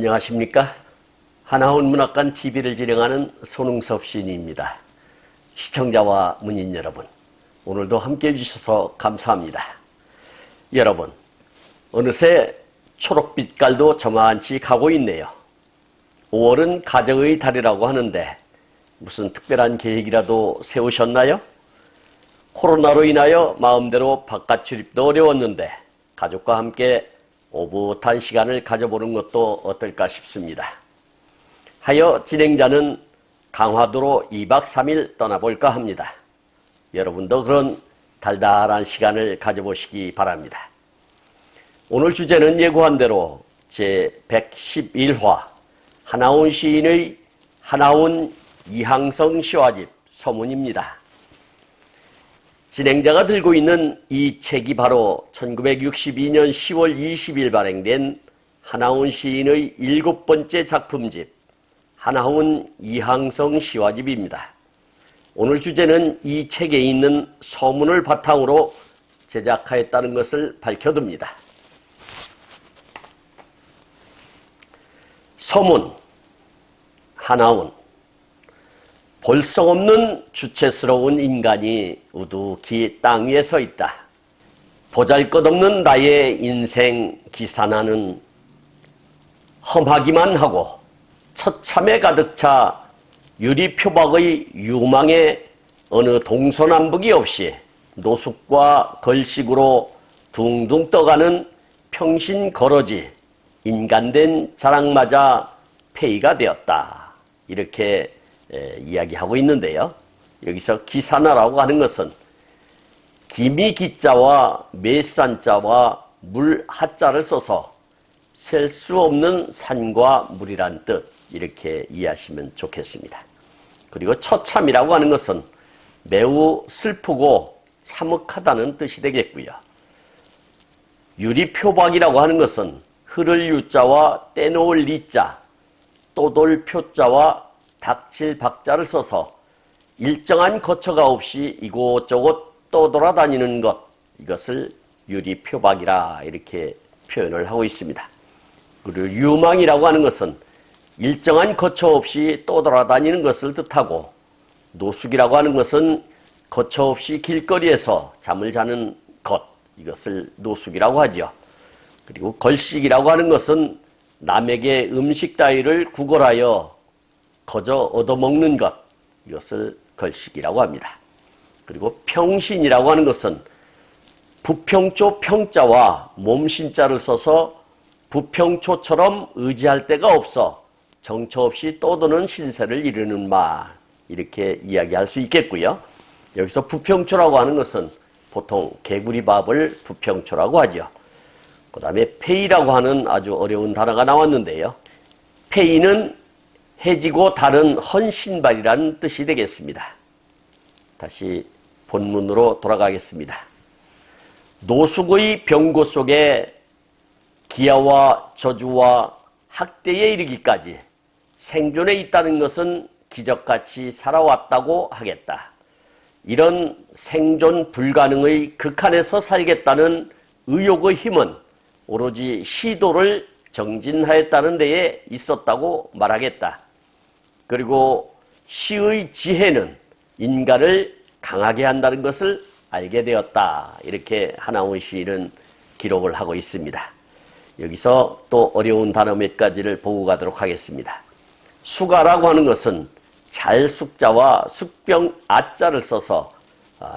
안녕하십니까? 하나원 문학관 TV를 진행하는 손흥섭 시인입니다. 시청자와 문인 여러분, 오늘도 함께해 주셔서 감사합니다. 여러분, 어느새 초록빛깔도 저만치 가고 있네요. 5월은 가정의 달이라고 하는데 무슨 특별한 계획이라도 세우셨나요? 코로나로 인하여 마음대로 바깥 출입도 어려웠는데 가족과 함께 오붓한 시간을 가져보는 것도 어떨까 싶습니다. 하여 진행자는 강화도로 2박 3일 떠나볼까 합니다. 여러분도 그런 달달한 시간을 가져보시기 바랍니다. 오늘 주제는 예고한 대로 제111화 하나운 시인의 하나운 이항성 시화집 서문입니다. 진행자가 들고 있는 이 책이 바로 1962년 10월 20일 발행된 하나운 시인의 7번째 작품집 하나운 이항성 시화집입니다. 오늘 주제는 이 책에 있는 서문을 바탕으로 제작하였다는 것을 밝혀둡니다. 서문 하나운. 볼성 없는 주체스러운 인간이 우두히 땅 위에 서 있다. 보잘것없는 나의 인생 기산하는 험하기만 하고 처참에 가득 차 유리표박의 유망에 어느 동서남북이 없이 노숙과 걸식으로 둥둥 떠가는 평신거러지 인간된 자랑마자 폐이가 되었다. 이렇게 이야기하고 있는데요. 여기서 기사나라고 하는 것은 기미 기자와 매산자와 물 하자를 써서 셀 수 없는 산과 물이란 뜻, 이렇게 이해하시면 좋겠습니다. 그리고 처참이라고 하는 것은 매우 슬프고 참혹하다는 뜻이 되겠고요. 유리표박이라고 하는 것은 흐를 유자와 떼놓을 리자, 또돌 표자와 닥칠 박자를 써서 일정한 거처가 없이 이곳저곳 떠돌아다니는 것, 이것을 유리표박이라 이렇게 표현을 하고 있습니다. 그리고 유망이라고 하는 것은 일정한 거처 없이 떠돌아다니는 것을 뜻하고, 노숙이라고 하는 것은 거처 없이 길거리에서 잠을 자는 것, 이것을 노숙이라고 하죠. 그리고 걸식이라고 하는 것은 남에게 음식 따위를 구걸하여 거저 얻어먹는 것, 이것을 걸식이라고 합니다. 그리고 평신이라고 하는 것은 부평초 평자와 몸신자를 써서 부평초처럼 의지할 데가 없어 정처 없이 떠도는 신세를 이루는 말, 이렇게 이야기할 수 있겠고요. 여기서 부평초라고 하는 것은 보통 개구리밥을 부평초라고 하죠. 그 다음에 폐이라고 하는 아주 어려운 단어가 나왔는데요. 폐이는 해지고 다른 헌신발이라는 뜻이 되겠습니다. 다시 본문으로 돌아가겠습니다. 노숙의 병고 속에 기아와 저주와 학대에 이르기까지 생존해 있다는 것은 기적같이 살아왔다고 하겠다. 이런 생존 불가능의 극한에서 살겠다는 의욕의 힘은 오로지 시도를 정진하였다는 데에 있었다고 말하겠다. 그리고 시의 지혜는 인간을 강하게 한다는 것을 알게 되었다. 이렇게 하나운 시인은 기록을 하고 있습니다. 여기서 또 어려운 단어 몇 가지를 보고 가도록 하겠습니다. 수가라고 하는 것은 잘 숙자와 숙병 아자를 써서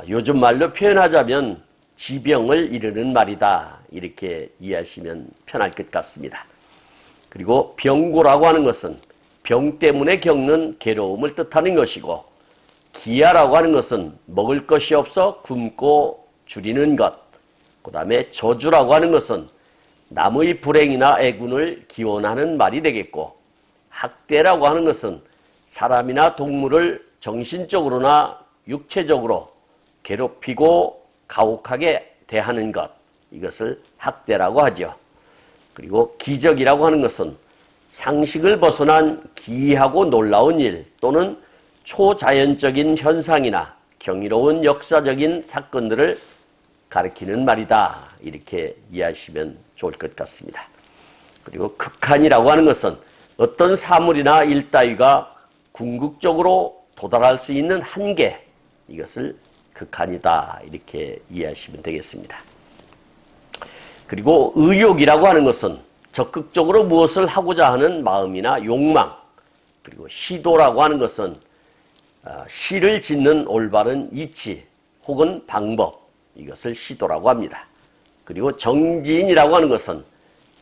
요즘 말로 표현하자면 지병을 이르는 말이다. 이렇게 이해하시면 편할 것 같습니다. 그리고 병고라고 하는 것은 병 때문에 겪는 괴로움을 뜻하는 것이고, 기아라고 하는 것은 먹을 것이 없어 굶고 줄이는 것, 그 다음에 저주라고 하는 것은 남의 불행이나 애군을 기원하는 말이 되겠고, 학대라고 하는 것은 사람이나 동물을 정신적으로나 육체적으로 괴롭히고 가혹하게 대하는 것, 이것을 학대라고 하죠. 그리고 기적이라고 하는 것은 상식을 벗어난 기이하고 놀라운 일 또는 초자연적인 현상이나 경이로운 역사적인 사건들을 가리키는 말이다. 이렇게 이해하시면 좋을 것 같습니다. 그리고 극한이라고 하는 것은 어떤 사물이나 일 따위가 궁극적으로 도달할 수 있는 한계, 이것을 극한이다 이렇게 이해하시면 되겠습니다. 그리고 의욕이라고 하는 것은 적극적으로 무엇을 하고자 하는 마음이나 욕망, 그리고 시도라고 하는 것은 시를 짓는 올바른 이치 혹은 방법, 이것을 시도라고 합니다. 그리고 정진이라고 하는 것은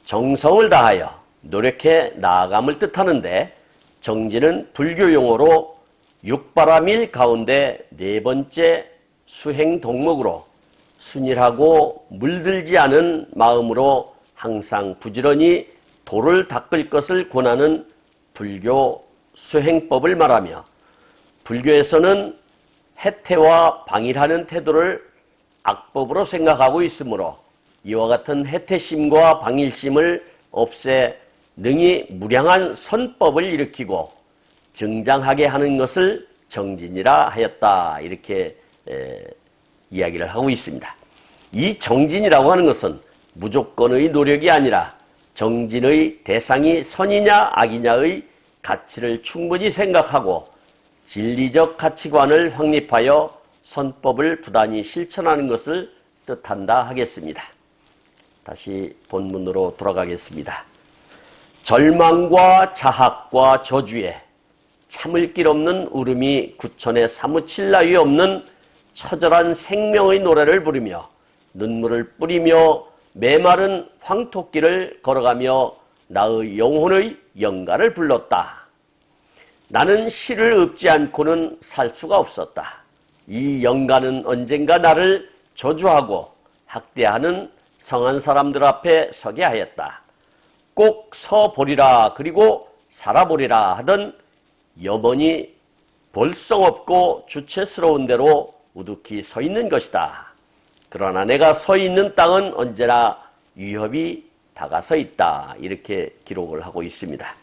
정성을 다하여 노력해 나아감을 뜻하는데, 정진은 불교 용어로 육바라밀 가운데 네 번째 수행 덕목으로 순일하고 물들지 않은 마음으로 항상 부지런히 도를 닦을 것을 권하는 불교 수행법을 말하며, 불교에서는 해태와 방일하는 태도를 악법으로 생각하고 있으므로 이와 같은 해태심과 방일심을 없애 능히 무량한 선법을 일으키고 증장하게 하는 것을 정진이라 하였다 이렇게 이야기를 하고 있습니다. 이 정진이라고 하는 것은 무조건의 노력이 아니라 정진의 대상이 선이냐 악이냐의 가치를 충분히 생각하고 진리적 가치관을 확립하여 선법을 부단히 실천하는 것을 뜻한다 하겠습니다. 다시 본문으로 돌아가겠습니다. 절망과 자학과 저주에 참을 길 없는 울음이 구천에 사무칠 나위 없는 처절한 생명의 노래를 부르며 눈물을 뿌리며 메마른 황토길을 걸어가며 나의 영혼의 영가를 불렀다. 나는 시를 읊지 않고는 살 수가 없었다. 이 영가는 언젠가 나를 저주하고 학대하는 성한 사람들 앞에 서게 하였다. 꼭 서보리라 그리고 살아보리라 하던 염원이 볼성없고 주체스러운 대로 우두히 서 있는 것이다. 그러나 내가 서 있는 땅은 언제나 위협이 다가서 있다. 이렇게 기록을 하고 있습니다.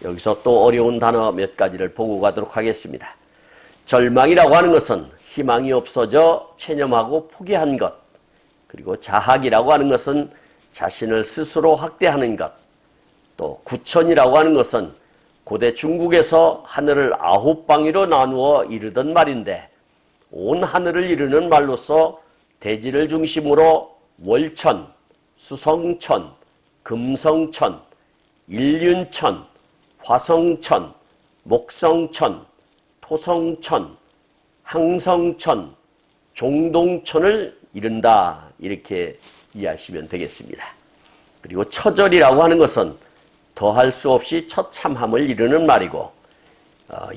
여기서 또 어려운 단어 몇 가지를 보고 가도록 하겠습니다. 절망이라고 하는 것은 희망이 없어져 체념하고 포기한 것, 그리고 자학이라고 하는 것은 자신을 스스로 학대하는 것, 또 구천이라고 하는 것은 고대 중국에서 하늘을 9방위로 나누어 이르던 말인데, 온 하늘을 이루는 말로서 대지를 중심으로 월천, 수성천, 금성천, 일륜천, 화성천, 목성천, 토성천, 항성천, 종동천을 이룬다 이렇게 이해하시면 되겠습니다. 그리고 처절이라고 하는 것은 더할 수 없이 처참함을 이루는 말이고,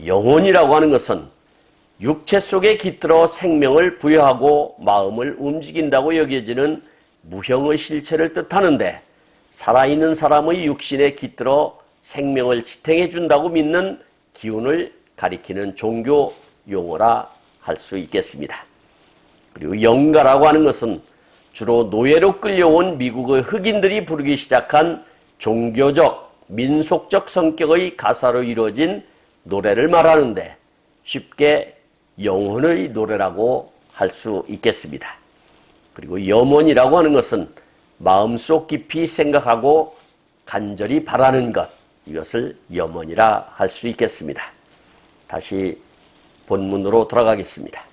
영혼이라고 하는 것은 육체 속에 깃들어 생명을 부여하고 마음을 움직인다고 여겨지는 무형의 실체를 뜻하는데, 살아있는 사람의 육신에 깃들어 생명을 지탱해 준다고 믿는 기운을 가리키는 종교 용어라 할 수 있겠습니다. 그리고 영가라고 하는 것은 주로 노예로 끌려온 미국의 흑인들이 부르기 시작한 종교적, 민속적 성격의 가사로 이루어진 노래를 말하는데, 쉽게 영혼의 노래라고 할 수 있겠습니다. 그리고 염원이라고 하는 것은 마음속 깊이 생각하고 간절히 바라는 것, 이것을 염원이라 할 수 있겠습니다. 다시 본문으로 돌아가겠습니다.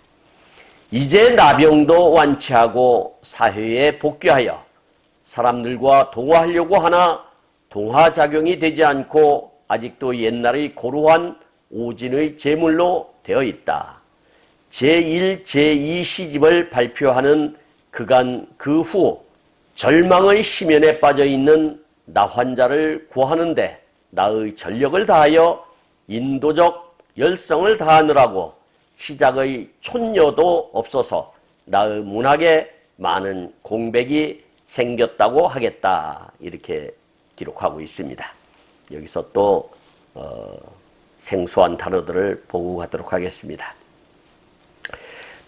이제 나병도 완치하고 사회에 복귀하여 사람들과 동화하려고 하나 동화작용이 되지 않고 아직도 옛날의 고루한 오진의 제물로 되어 있다. 제1, 제2 시집을 발표하는 그간 그 후 절망의 심연에 빠져있는 나 환자를 구하는데 나의 전력을 다하여 인도적 열성을 다하느라고 시작의 촌여도 없어서 나의 문학에 많은 공백이 생겼다고 하겠다. 이렇게 기록하고 있습니다. 여기서 또 생소한 단어들을 보고 가도록 하겠습니다.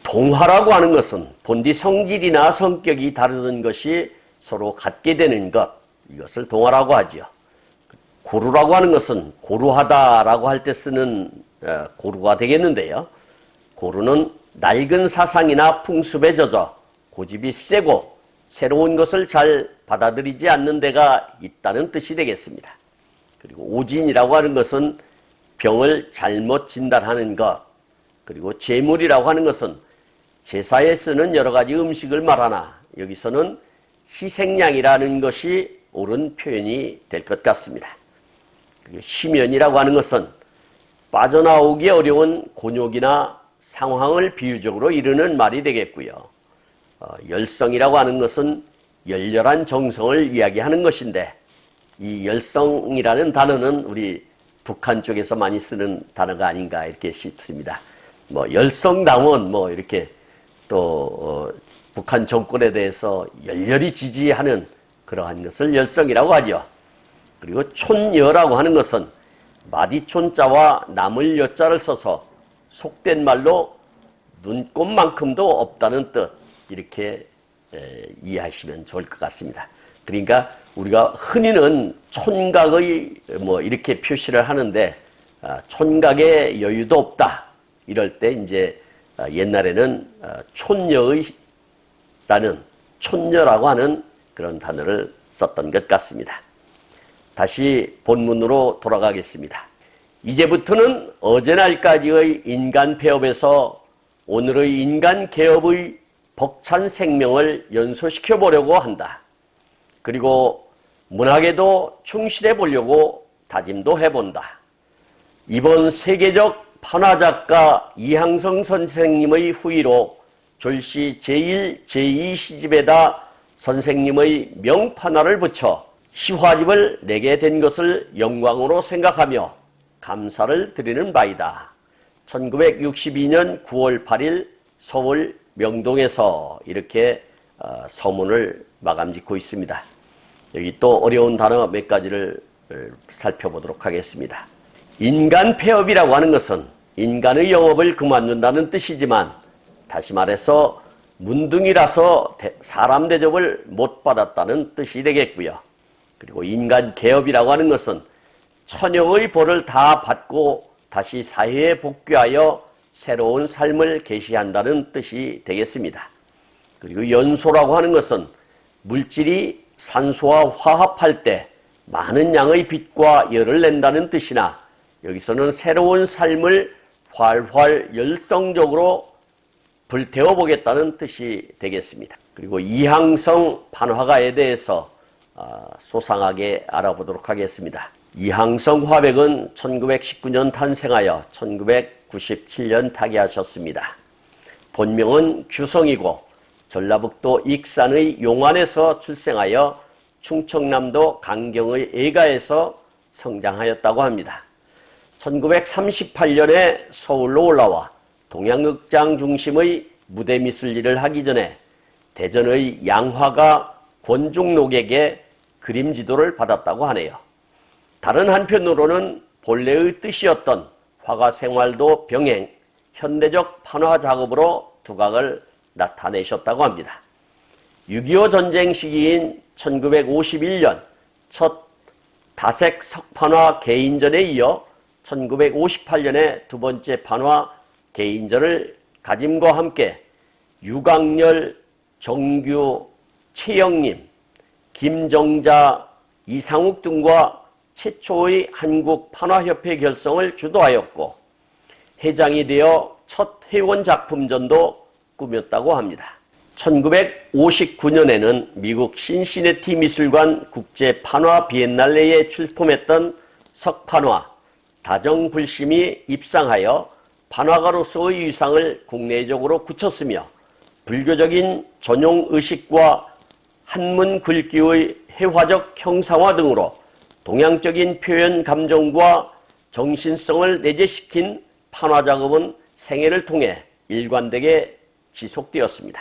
동화라고 하는 것은 본디 성질이나 성격이 다르던 것이 서로 같게 되는 것, 이것을 동화라고 하지요. 고루라고 하는 것은 고루하다라고 할 때 쓰는 고루가 되겠는데요. 고루는 낡은 사상이나 풍습에 젖어 고집이 세고 새로운 것을 잘 받아들이지 않는 데가 있다는 뜻이 되겠습니다. 그리고 오진이라고 하는 것은 병을 잘못 진단하는 것, 그리고 제물이라고 하는 것은 제사에 쓰는 여러 가지 음식을 말하나 여기서는 희생양이라는 것이 옳은 표현이 될 것 같습니다. 그리고 시면이라고 하는 것은 빠져나오기 어려운 곤욕이나 상황을 비유적으로 이르는 말이 되겠고요. 열성이라고 하는 것은 열렬한 정성을 이야기하는 것인데 이 열성이라는 단어는 우리 북한 쪽에서 많이 쓰는 단어가 아닌가 이렇게 싶습니다. 열성당원 이렇게 또 북한 정권에 대해서 열렬히 지지하는 그러한 것을 열성이라고 하죠. 그리고 촌여라고 하는 것은 마디촌자와 나물 여자를 써서 속된 말로 눈꼽만큼도 없다는 뜻 이렇게 이해하시면 좋을 것 같습니다. 그러니까 우리가 흔히는 촌각의 이렇게 표시를 하는데 촌각의 여유도 없다 이럴 때 이제 옛날에는 촌여라고 하는 그런 단어를 썼던 것 같습니다. 다시 본문으로 돌아가겠습니다. 이제부터는 어제날까지의 인간 폐업에서 오늘의 인간 개업의 벅찬 생명을 연소시켜 보려고 한다. 그리고 문학에도 충실해 보려고 다짐도 해본다. 이번 세계적 판화작가 이항성 선생님의 후위로 졸시 제1, 제2 시집에다 선생님의 명판화를 붙여 시화집을 내게 된 것을 영광으로 생각하며 감사를 드리는 바이다. 1962년 9월 8일 서울 명동에서 이렇게 서문을 마감 짓고 있습니다. 여기 또 어려운 단어 몇 가지를 살펴보도록 하겠습니다. 인간 폐업이라고 하는 것은 인간의 영업을 그만둔다는 뜻이지만 다시 말해서 문둥이라서 사람 대접을 못 받았다는 뜻이 되겠고요. 그리고 인간 개업이라고 하는 것은 천영의 벌을 다 받고 다시 사회에 복귀하여 새로운 삶을 개시한다는 뜻이 되겠습니다. 그리고 연소라고 하는 것은 물질이 산소와 화합할 때 많은 양의 빛과 열을 낸다는 뜻이나 여기서는 새로운 삶을 활활 열성적으로 불태워 보겠다는 뜻이 되겠습니다. 그리고 이항성 판화가에 대해서 소상하게 알아보도록 하겠습니다. 이항성 화백은 1919년 탄생하여 1997년 타계하셨습니다. 본명은 규성이고 전라북도 익산의 용안에서 출생하여 충청남도 강경의 애가에서 성장하였다고 합니다. 1938년에 서울로 올라와 동양극장 중심의 무대미술 일을 하기 전에 대전의 양화가 권중록에게 그림 지도를 받았다고 하네요. 다른 한편으로는 본래의 뜻이었던 화가 생활도 병행, 현대적 판화 작업으로 두각을 나타내셨다고 합니다. 6.25 전쟁 시기인 1951년 첫 다색 석판화 개인전에 이어 1958년에 두 번째 판화 개인전을 가짐과 함께 유광열, 정규, 최영림, 김정자, 이상욱 등과 최초의 한국 판화협회 결성을 주도하였고 회장이 되어 첫 회원 작품전도 꾸몄다고 합니다. 1959년에는 미국 신시내티 미술관 국제 판화 비엔날레에 출품했던 석판화 다정불심이 입상하여 판화가로서의 위상을 국내적으로 굳혔으며 불교적인 전용의식과 한문 글귀의 회화적 형상화 등으로 동양적인 표현 감정과 정신성을 내재시킨 판화 작업은 생애를 통해 일관되게 지속되었습니다.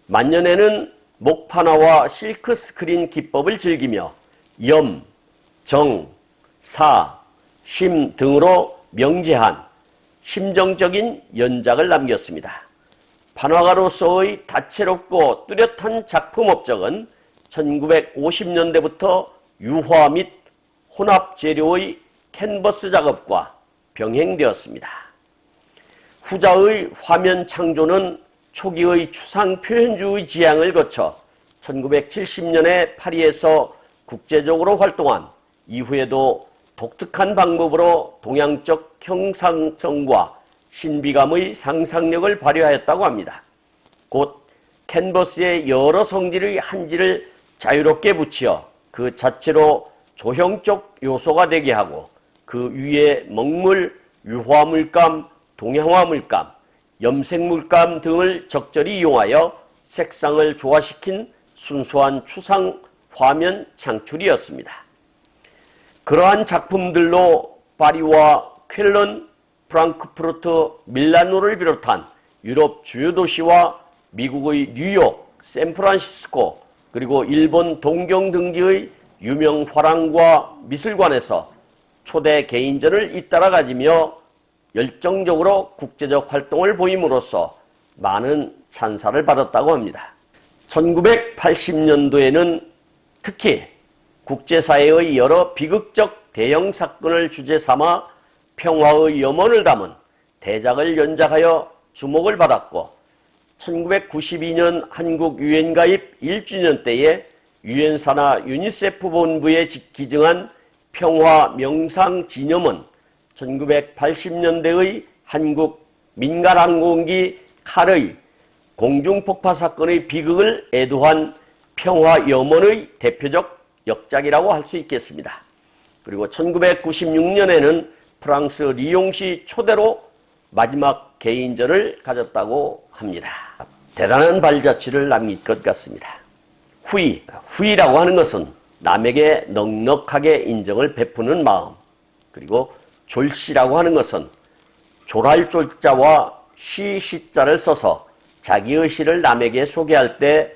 만년에는 목판화와 실크 스크린 기법을 즐기며 염, 정, 사, 심 등으로 명제한 심정적인 연작을 남겼습니다. 판화가로서의 다채롭고 뚜렷한 작품 업적은 1950년대부터 유화 및 혼합 재료의 캔버스 작업과 병행되었습니다. 후자의 화면 창조는 초기의 추상 표현주의 지향을 거쳐 1970년에 파리에서 국제적으로 활동한 이후에도 독특한 방법으로 동양적 형상성과 신비감의 상상력을 발휘하였다고 합니다. 곧 캔버스에 여러 성질의 한지를 자유롭게 붙여 그 자체로 조형적 요소가 되게 하고 그 위에 먹물, 유화물감, 동양화물감, 염색물감 등을 적절히 이용하여 색상을 조화시킨 순수한 추상 화면 창출이었습니다. 그러한 작품들로 파리와 쾰른, 프랑크푸르트, 밀라노를 비롯한 유럽 주요 도시와 미국의 뉴욕, 샌프란시스코, 그리고 일본 동경 등지의 유명 화廊과 미술관에서 초대 개인전을 잇따라 가지며 열정적으로 국제적 활동을 보임으로써 많은 찬사를 받았다고 합니다. 1980년도에는 특히 국제사회의 여러 비극적 대형 사건을 주제 삼아 평화의 염원을 담은 대작을 연작하여 주목을 받았고 1992년 한국 유엔 가입 1주년 때에 유엔 산하 유니세프 본부에 기증한 평화 명상 기념은 1980년대의 한국 민간항공기 칼의 공중폭파 사건의 비극을 애도한 평화 염원의 대표적 역작이라고 할 수 있겠습니다. 그리고 1996년에는 프랑스 리옹시 초대로 마지막 개인전을 가졌다고 합니다. 대단한 발자취를 남길 것 같습니다. 후의라고 하는 것은 남에게 넉넉하게 인정을 베푸는 마음, 그리고 졸시라고 하는 것은 졸할 졸자와 시자를 써서 자기의 시를 남에게 소개할 때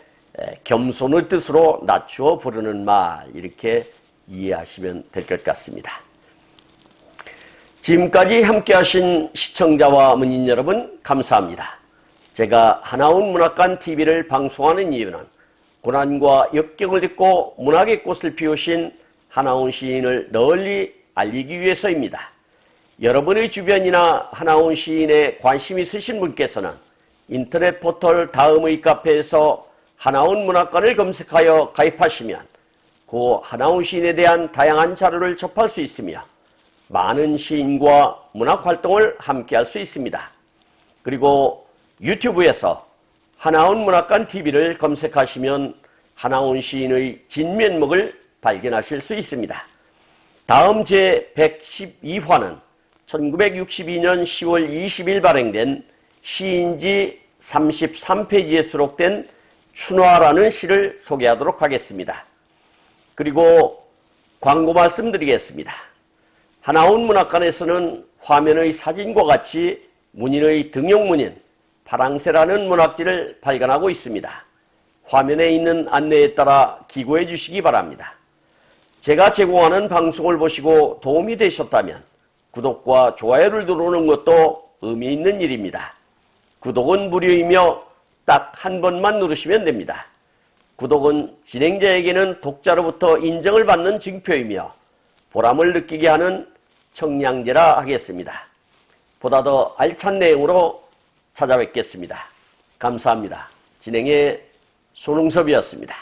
겸손의 뜻으로 낮추어 부르는 말, 이렇게 이해하시면 될 것 같습니다. 지금까지 함께 하신 시청자와 문인 여러분 감사합니다. 제가 하나원 문학관 TV를 방송하는 이유는 고난과 역경을 딛고 문학의 꽃을 피우신 하나원 시인을 널리 알리기 위해서입니다. 여러분의 주변이나 하나원 시인에 관심 있으신 분께서는 인터넷 포털 다음의 카페에서 하나원 문학관을 검색하여 가입하시면 그 하나원 시인에 대한 다양한 자료를 접할 수 있으며 많은 시인과 문학활동을 함께 할 수 있습니다. 그리고 유튜브에서 하나원 문학관 TV를 검색하시면 하나원 시인의 진면목을 발견하실 수 있습니다. 다음 제112화는 1962년 10월 20일 발행된 시인지 33페이지에 수록된 춘화라는 시를 소개하도록 하겠습니다. 그리고 광고 말씀드리겠습니다. 하나원 문학관에서는 화면의 사진과 같이 문인의 등용문인 파랑새라는 문학지를 발간하고 있습니다. 화면에 있는 안내에 따라 기고해 주시기 바랍니다. 제가 제공하는 방송을 보시고 도움이 되셨다면 구독과 좋아요를 누르는 것도 의미 있는 일입니다. 구독은 무료이며 딱 한 번만 누르시면 됩니다. 구독은 진행자에게는 독자로부터 인정을 받는 증표이며 보람을 느끼게 하는 청량제라 하겠습니다. 보다 더 알찬 내용으로 찾아뵙겠습니다. 감사합니다. 진행의 손흥섭이었습니다.